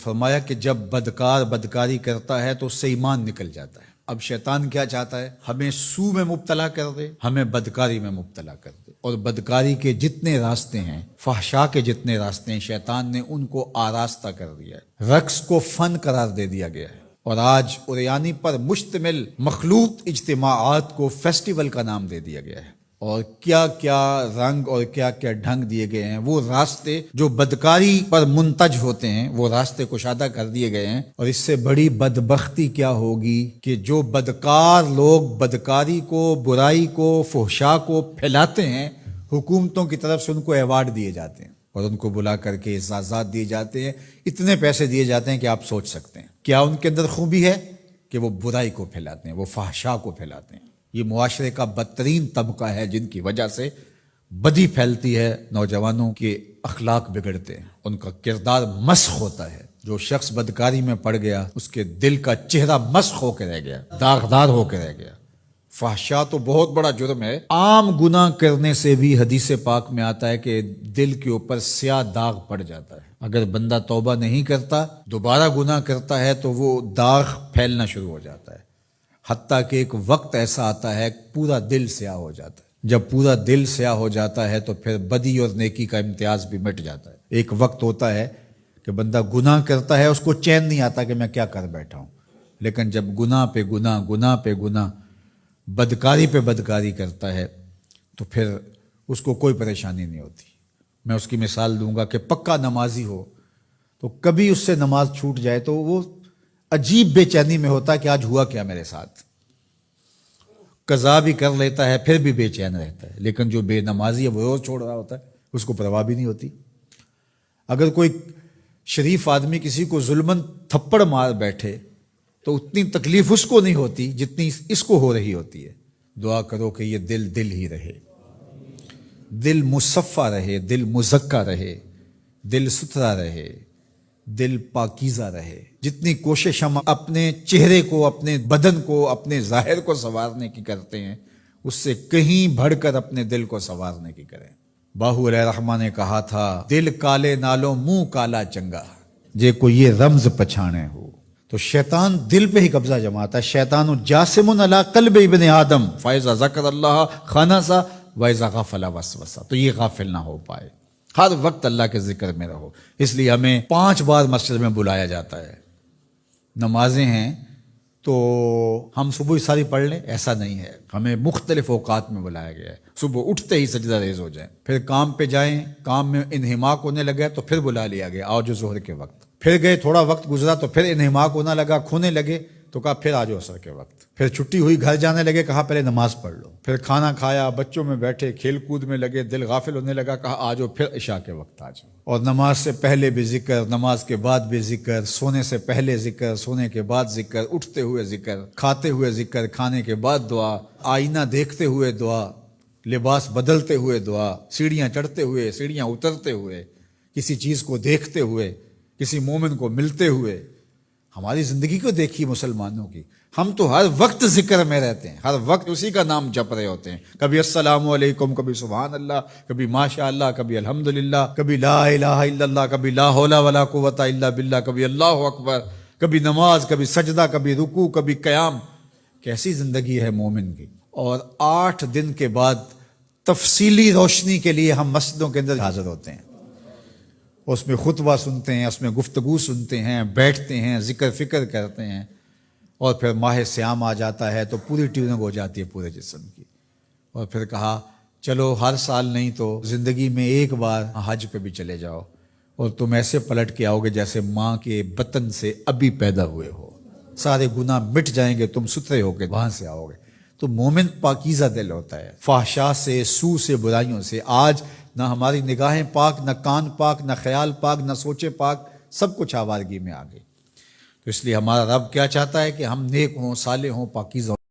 فرمایا کہ جب بدکار بدکاری کرتا ہے تو اس سے ایمان نکل جاتا ہے۔ اب شیطان کیا چاہتا ہے؟ ہمیں سو میں مبتلا کر دے، ہمیں بدکاری میں مبتلا کر دے، اور بدکاری کے جتنے راستے ہیں، فحشاء کے جتنے راستے ہیں، شیطان نے ان کو آراستہ کر دیا ہے، رقص کو فن قرار دے دیا گیا ہے، اور آج عریانی پر مشتمل مخلوط اجتماعات کو فیسٹیول کا نام دے دیا گیا ہے، اور کیا کیا رنگ اور کیا کیا ڈھنگ دیے گئے ہیں۔ وہ راستے جو بدکاری پر منتج ہوتے ہیں وہ راستے کشادہ کر دیے گئے ہیں، اور اس سے بڑی بدبختی کیا ہوگی کہ جو بدکار لوگ بدکاری کو، برائی کو، فحشاء کو پھیلاتے ہیں، حکومتوں کی طرف سے ان کو ایوارڈ دیے جاتے ہیں اور ان کو بلا کر کے اعزازات دیے جاتے ہیں، اتنے پیسے دیے جاتے ہیں کہ آپ سوچ سکتے ہیں کیا ان کے اندر خوبی ہے کہ وہ برائی کو پھیلاتے ہیں، وہ فحشاء کو پھیلاتے ہیں۔ یہ معاشرے کا بدترین طبقہ ہے جن کی وجہ سے بدی پھیلتی ہے، نوجوانوں کے اخلاق بگڑتے ہیں، ان کا کردار مسخ ہوتا ہے۔ جو شخص بدکاری میں پڑ گیا اس کے دل کا چہرہ مسخ ہو کے رہ گیا، داغدار ہو کے رہ گیا۔ فحشاء تو بہت بڑا جرم ہے، عام گناہ کرنے سے بھی حدیث پاک میں آتا ہے کہ دل کے اوپر سیاہ داغ پڑ جاتا ہے۔ اگر بندہ توبہ نہیں کرتا، دوبارہ گناہ کرتا ہے تو وہ داغ پھیلنا شروع ہو جاتا ہے، حتیٰ کہ ایک وقت ایسا آتا ہے پورا دل سیاہ ہو جاتا ہے۔ جب پورا دل سیاہ ہو جاتا ہے تو پھر بدی اور نیکی کا امتیاز بھی مٹ جاتا ہے۔ ایک وقت ہوتا ہے کہ بندہ گناہ کرتا ہے، اس کو چین نہیں آتا کہ میں کیا کر بیٹھا ہوں، لیکن جب گناہ پہ گناہ، گناہ پہ گناہ، بدکاری پہ بدکاری کرتا ہے تو پھر اس کو کوئی پریشانی نہیں ہوتی۔ میں اس کی مثال دوں گا کہ پکا نمازی ہو تو کبھی اس سے نماز چھوٹ جائے تو وہ عجیب بے چینی میں ہوتا ہے کہ آج ہوا کیا میرے ساتھ، قضا بھی کر لیتا ہے پھر بھی بے چین رہتا ہے۔ لیکن جو بے نمازی ہے وہ روز چھوڑ رہا ہوتا ہے، اس کو پرواہ بھی نہیں ہوتی۔ اگر کوئی شریف آدمی کسی کو ظلمن تھپڑ مار بیٹھے تو اتنی تکلیف اس کو نہیں ہوتی جتنی اس کو ہو رہی ہوتی ہے۔ دعا کرو کہ یہ دل دل ہی رہے، دل مصفہ رہے، دل مزکہ رہے، دل ستھرا رہے، دل پاکیزہ رہے۔ جتنی کوشش ہم اپنے چہرے کو، اپنے بدن کو، اپنے ظاہر کو سنوارنے کی کرتے ہیں، اس سے کہیں بڑھ کر اپنے دل کو سنوارنے کی کریں۔ باہو علیہ رحمہ نے کہا تھا، دل کالے نالوں منہ کالا چنگا، جے کو یہ رمز پچھانے ہو۔ تو شیطان دل پہ ہی قبضہ جماتا ہے۔ شیطان جاسم علی قلب ابن آدم فاذا ذکر اللہ خنس واذا غفل وسوس، تو یہ غافل نہ ہو پائے، ہر وقت اللہ کے ذکر میں رہو۔ اس لیے ہمیں 5 بار مسجد میں بلایا جاتا ہے۔ نمازیں ہیں تو ہم صبح ساری پڑھ لیں ایسا نہیں ہے، ہمیں مختلف اوقات میں بلایا گیا ہے۔ صبح اٹھتے ہی سجدہ ریز ہو جائیں، پھر کام پہ جائیں، کام میں انہماک ہونے لگا تو پھر بلا لیا گیا، آؤ جو ظہر کے وقت، پھر گئے تھوڑا وقت گزرا تو پھر انہماک ہونے لگا، کھونے لگے تو کہا پھر آ جاؤ عصر کے وقت، پھر چھٹی ہوئی گھر جانے لگے، کہا پہلے نماز پڑھ لو، پھر کھانا کھایا، بچوں میں بیٹھے کھیل کود میں لگے، دل غافل ہونے لگا، کہا آ جاؤ پھر عشاء کے وقت آ جاؤ۔ اور نماز سے پہلے بھی ذکر، نماز کے بعد بھی ذکر، سونے سے پہلے ذکر، سونے کے بعد ذکر، اٹھتے ہوئے ذکر، کھاتے ہوئے ذکر، کھانے کے بعد دعا، آئینہ دیکھتے ہوئے دعا، لباس بدلتے ہوئے دعا، سیڑھیاں چڑھتے ہوئے، سیڑھیاں اترتے ہوئے، کسی چیز کو دیکھتے ہوئے، کسی مومن کو ملتے ہوئے۔ ہماری زندگی کو دیکھیے مسلمانوں کی، ہم تو ہر وقت ذکر میں رہتے ہیں، ہر وقت اسی کا نام جپ رہے ہوتے ہیں، کبھی السلام علیکم، کبھی سبحان اللہ، کبھی ماشاء اللہ، کبھی الحمدللہ، کبھی لا الہ الا اللہ، کبھی لا حول ولا قوت الا باللہ، کبھی اللہ اکبر، کبھی نماز، کبھی سجدہ، کبھی رکوع، کبھی قیام۔ کیسی زندگی ہے مومن کی۔ اور 8 دن کے بعد تفصیلی روشنی کے لیے ہم مسجدوں کے اندر حاضر ہوتے ہیں، اس میں خطبہ سنتے ہیں، اس میں گفتگو سنتے ہیں، بیٹھتے ہیں، ذکر فکر کرتے ہیں، اور پھر ماہ سیام آ جاتا ہے تو پوری ٹیوننگ ہو جاتی ہے پورے جسم کی۔ اور پھر کہا چلو ہر سال نہیں تو زندگی میں ایک بار حج پہ بھی چلے جاؤ، اور تم ایسے پلٹ کے آؤ گے جیسے ماں کے بطن سے ابھی پیدا ہوئے ہو، سارے گناہ مٹ جائیں گے، تم ستھرے ہو کے وہاں سے آؤ گے۔ تو مومن پاکیزہ دل ہوتا ہے، فحشاء سے، سو سے، برائیوں سے۔ آج نہ ہماری نگاہیں پاک، نہ کان پاک، نہ خیال پاک، نہ سوچے پاک، سب کچھ آوارگی میں آ گئی۔ تو اس لیے ہمارا رب کیا چاہتا ہے کہ ہم نیک ہوں، صالح ہوں، پاکیزہ ہوں۔